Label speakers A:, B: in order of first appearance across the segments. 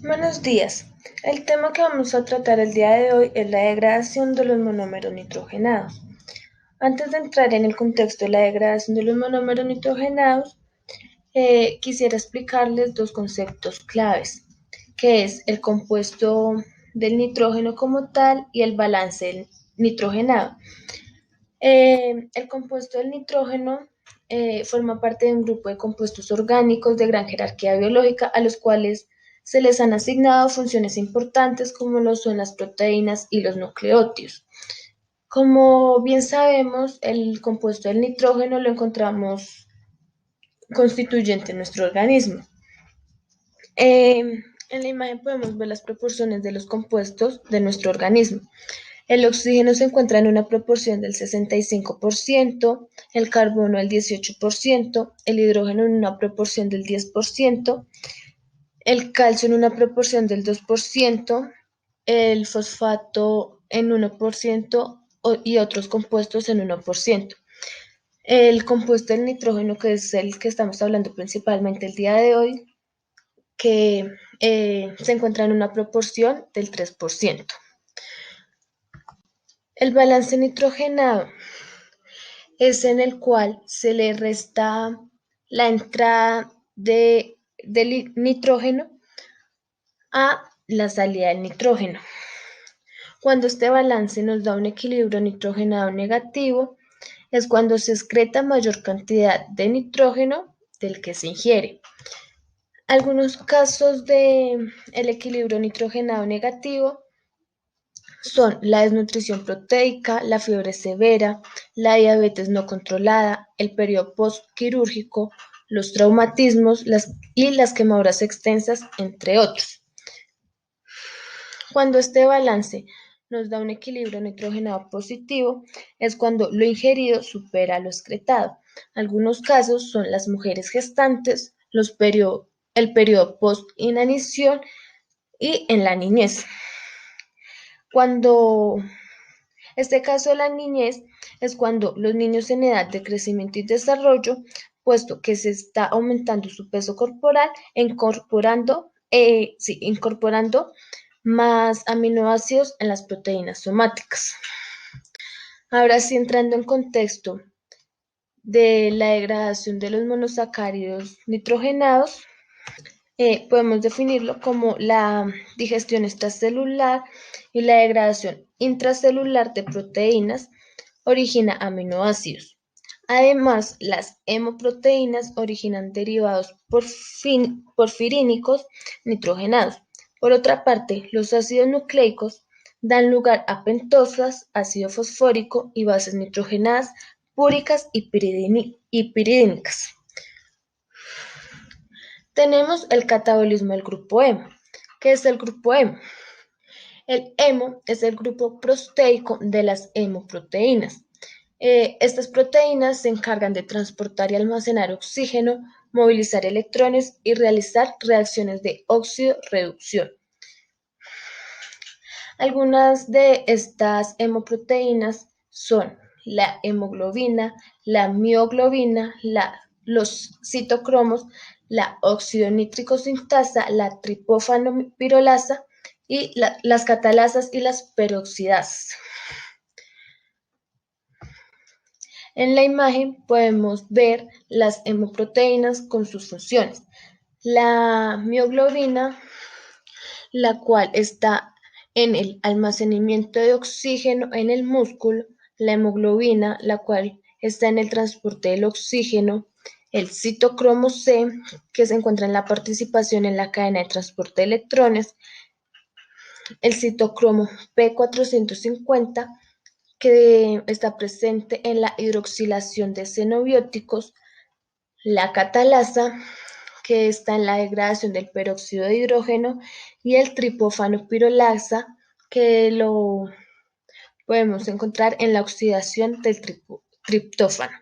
A: Buenos días. El tema que vamos a tratar el día de hoy es la degradación de los monómeros nitrogenados. Antes de entrar en el contexto de la degradación de los monómeros nitrogenados, quisiera explicarles dos conceptos claves, que es el compuesto del nitrógeno como tal y el balance nitrogenado. El compuesto del nitrógeno forma parte de un grupo de compuestos orgánicos de gran jerarquía biológica a los cuales se les han asignado funciones importantes como lo son las proteínas y los nucleótidos. Como bien sabemos, el compuesto del nitrógeno lo encontramos constituyente en nuestro organismo. En la imagen podemos ver las proporciones de los compuestos de nuestro organismo. El oxígeno se encuentra en una proporción del 65%, el carbono el 18%, el hidrógeno en una proporción del 10%, el calcio en una proporción del 2%, el fosfato en 1% y otros compuestos en 1%. El compuesto del nitrógeno, que es el que estamos hablando principalmente el día de hoy, que se encuentra en una proporción del 3%. El balance nitrogenado es en el cual se le resta la entrada del nitrógeno a la salida del nitrógeno. Cuando este balance nos da un equilibrio nitrogenado negativo, es cuando se excreta mayor cantidad de nitrógeno del que se ingiere. Algunos casos de el equilibrio nitrogenado negativo son la desnutrición proteica, la fiebre severa, la diabetes no controlada, el periodo postquirúrgico, los traumatismos y las quemaduras extensas, entre otros. Cuando este balance nos da un equilibrio nitrogenado positivo, es cuando lo ingerido supera lo excretado. Algunos casos son las mujeres gestantes, el periodo post-inanición y en la niñez. Este caso de la niñez es cuando los niños en edad de crecimiento y desarrollo, puesto que se está aumentando su peso corporal, incorporando más aminoácidos en las proteínas somáticas. Ahora sí, entrando en contexto de la degradación de los monosacáridos nitrogenados, podemos definirlo como la digestión extracelular y la degradación intracelular de proteínas origina aminoácidos. Además, las hemoproteínas originan derivados porfirínicos nitrogenados. Por otra parte, los ácidos nucleicos dan lugar a pentosas, ácido fosfórico y bases nitrogenadas púricas y piridínicas. Tenemos el catabolismo del grupo hemo. ¿Qué es el grupo hemo? El hemo es el grupo proteico de las hemoproteínas. Estas proteínas se encargan de transportar y almacenar oxígeno, movilizar electrones y realizar reacciones de óxido-reducción. Algunas de estas hemoproteínas son la hemoglobina, la mioglobina, los citocromos, la oxidonitricosintasa, la triptófano-pirolasa y las catalasas y las peroxidasas. En la imagen podemos ver las hemoproteínas con sus funciones. La mioglobina, la cual está en el almacenamiento de oxígeno en el músculo, la hemoglobina, la cual está en el transporte del oxígeno, el citocromo C, que se encuentra en la participación en la cadena de transporte de electrones, el citocromo P450, que está presente en la hidroxilación de xenobióticos, la catalasa, que está en la degradación del peróxido de hidrógeno, y el triptófano pirolasa, que lo podemos encontrar en la oxidación del triptófano.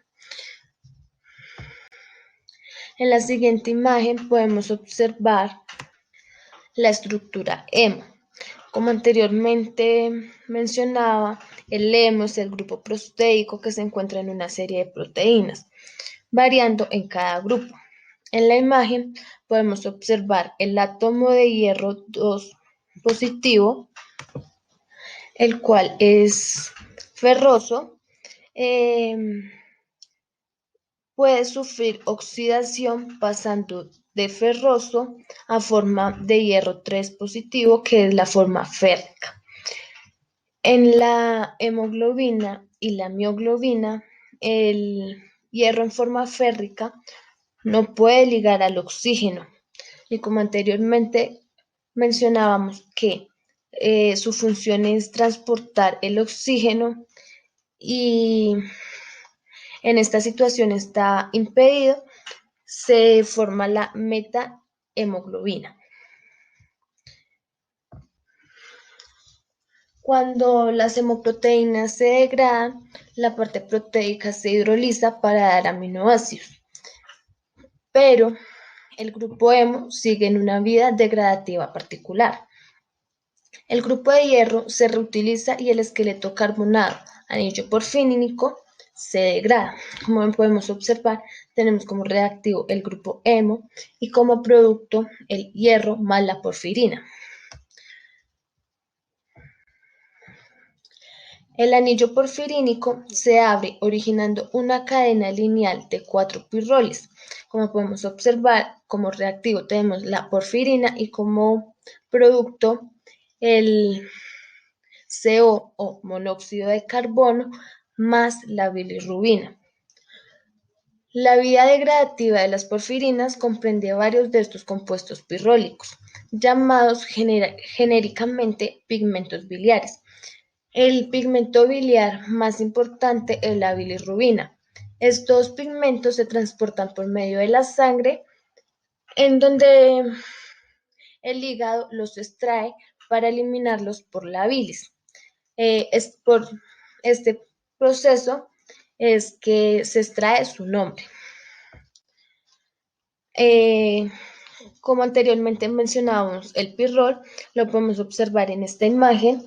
A: En la siguiente imagen podemos observar la estructura hemo. Como anteriormente mencionaba, el hemo es el grupo proteico que se encuentra en una serie de proteínas, variando en cada grupo. En la imagen podemos observar el átomo de hierro 2 positivo, el cual es ferroso. Puede sufrir oxidación pasando de ferroso a forma de hierro 3 positivo, que es la forma férrica. En la hemoglobina y la mioglobina, el hierro en forma férrica no puede ligar al oxígeno. Y como anteriormente mencionábamos que su función es transportar el oxígeno y en esta situación está impedido, se forma la metahemoglobina. Cuando las hemoproteínas se degradan, la parte proteica se hidroliza para dar aminoácidos, pero el grupo hemo sigue en una vía degradativa particular. El grupo de hierro se reutiliza y el esqueleto carbonado, anillo porfírico, se degrada. Como podemos observar, tenemos como reactivo el grupo hemo y como producto el hierro más la porfirina. El anillo porfirínico se abre originando una cadena lineal de 4 pirroles. Como podemos observar, como reactivo tenemos la porfirina y como producto el CO o monóxido de carbono más la bilirrubina. La vía degradativa de las porfirinas comprende varios de estos compuestos pirrólicos, llamados genéricamente pigmentos biliares. El pigmento biliar más importante es la bilirrubina. Estos pigmentos se transportan por medio de la sangre, en donde el hígado los extrae para eliminarlos por la bilis. Es por este proceso es que se extrae su nombre. Como anteriormente mencionábamos, el pirrol lo podemos observar en esta imagen.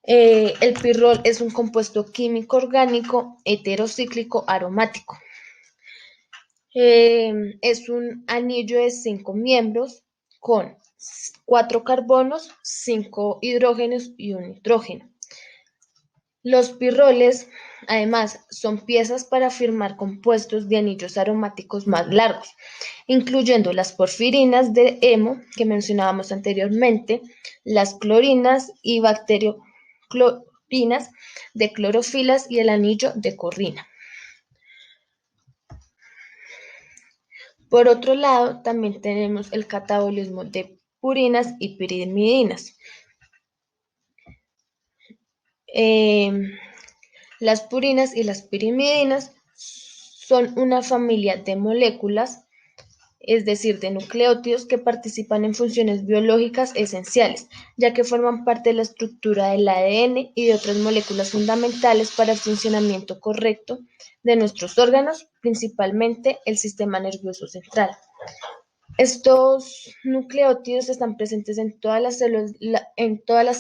A: El pirrol es un compuesto químico orgánico heterocíclico aromático. Es un anillo de 5 miembros con 4 carbonos, 5 hidrógenos y un nitrógeno. Los pirroles, además, son piezas para formar compuestos de anillos aromáticos más largos, incluyendo las porfirinas de hemo que mencionábamos anteriormente, las clorinas y bacterioclorinas de clorofilas y el anillo de corrina. Por otro lado, también tenemos el catabolismo de purinas y pirimidinas. Las purinas y las pirimidinas son una familia de moléculas, es decir, de nucleótidos que participan en funciones biológicas esenciales, ya que forman parte de la estructura del ADN y de otras moléculas fundamentales para el funcionamiento correcto de nuestros órganos, principalmente el sistema nervioso central. Estos nucleótidos están presentes en todas las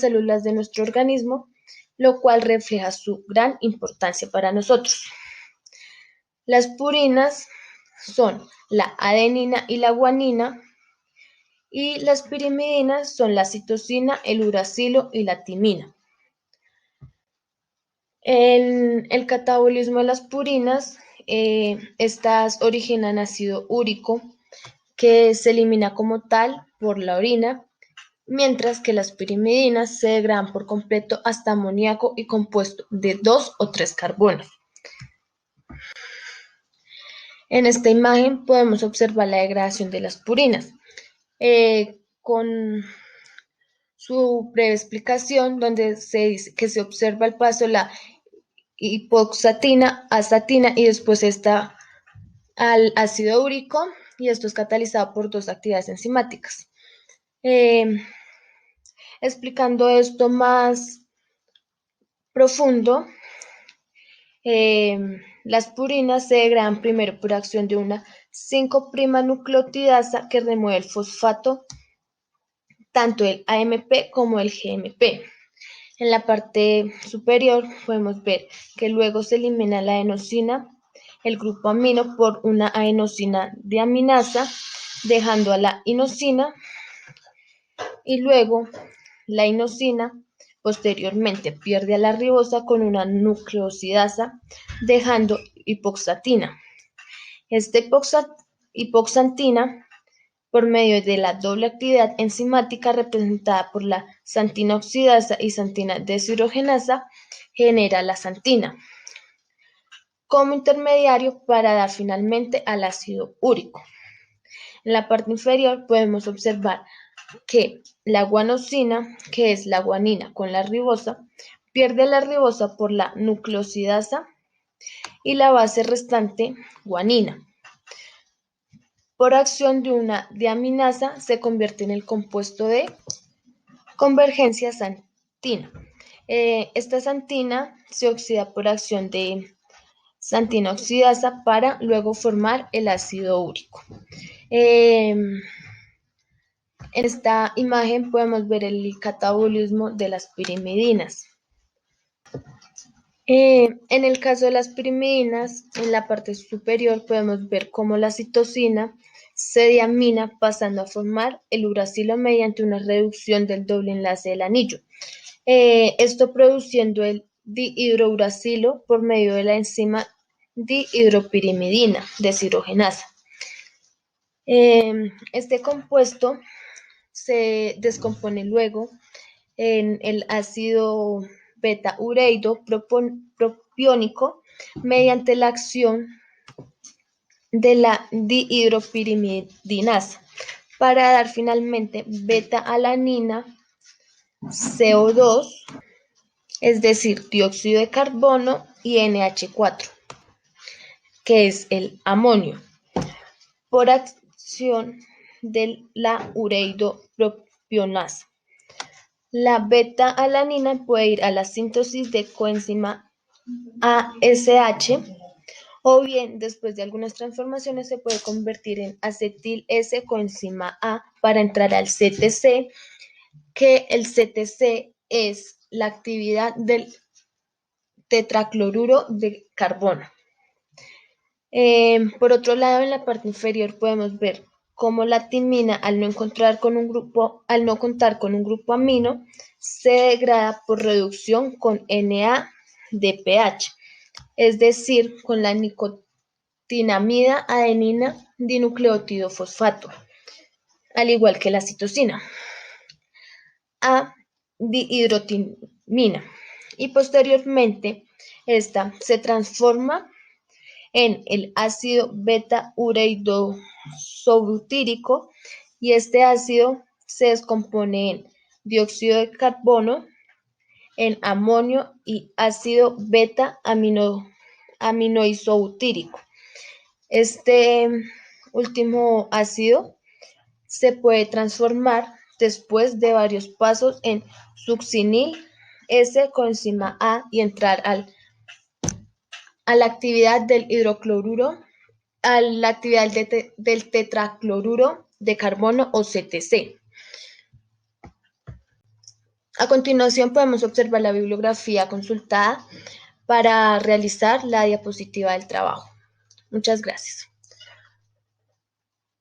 A: células de nuestro organismo, lo cual refleja su gran importancia para nosotros. Las purinas son la adenina y la guanina, y las pirimidinas son la citosina, el uracilo y la timina. En el catabolismo de las purinas, estas originan ácido úrico, que se elimina como tal por la orina, mientras que las pirimidinas se degradan por completo hasta amoníaco y compuesto de 2 o 3 carbonos. En esta imagen podemos observar la degradación de las purinas, con su breve explicación, donde se dice que se observa el paso de la hipoxatina a astatina y después está al ácido úrico, y esto es catalizado por 2 actividades enzimáticas. Explicando esto más profundo, las purinas se degradan primero por acción de una 5' nucleotidasa que remueve el fosfato, tanto el AMP como el GMP. En la parte superior podemos ver que luego se elimina la adenosina el grupo amino por una adenosina diaminasa, dejando a la inosina, y luego la inosina posteriormente pierde a la ribosa con una nucleosidasa, dejando hipoxantina. Esta hipoxantina, por medio de la doble actividad enzimática representada por la xantina oxidasa y xantina deshidrogenasa, genera la xantina como intermediario para dar finalmente al ácido úrico. En la parte inferior podemos observar que la guanosina, que es la guanina con la ribosa, pierde la ribosa por la nucleosidasa y la base restante, guanina, por acción de una diaminasa, se convierte en el compuesto de convergencia xantina. Esta xantina se oxida por acción de xantina oxidasa para luego formar el ácido úrico. En esta imagen podemos ver el catabolismo de las pirimidinas. En el caso de las pirimidinas, en la parte superior podemos ver cómo la citosina se diamina pasando a formar el uracilo mediante una reducción del doble enlace del anillo. Esto produciendo el dihidrouracilo por medio de la enzima dihidropirimidina deshidrogenasa. Este compuesto se descompone luego en el ácido beta-ureido propiónico mediante la acción de la dihidropirimidinasa para dar finalmente beta-alanina CO2, es decir, dióxido de carbono y NH4, que es el amonio, por acción de la ureido-propionasa. La beta-alanina puede ir a la síntesis de coenzima ASH, o bien después de algunas transformaciones se puede convertir en acetil S-coenzima A para entrar al CTC, que el CTC es la actividad del tetracloruro de carbono. Por otro lado, en la parte inferior podemos ver cómo la timina, al no contar con un grupo amino, se degrada por reducción con NADPH, es decir, con la nicotinamida adenina dinucleótido fosfato, al igual que la citosina, a dihidrotimina, y posteriormente esta se transforma en el ácido beta-ureidosobutírico, y este ácido se descompone en dióxido de carbono, en amonio y ácido beta-aminoisobutírico. Este último ácido se puede transformar después de varios pasos en succinil S-coenzima A y entrar a la actividad del hidrocloruro, a la actividad del tetracloruro de carbono o CTC. A continuación podemos observar la bibliografía consultada para realizar la diapositiva del trabajo. Muchas gracias.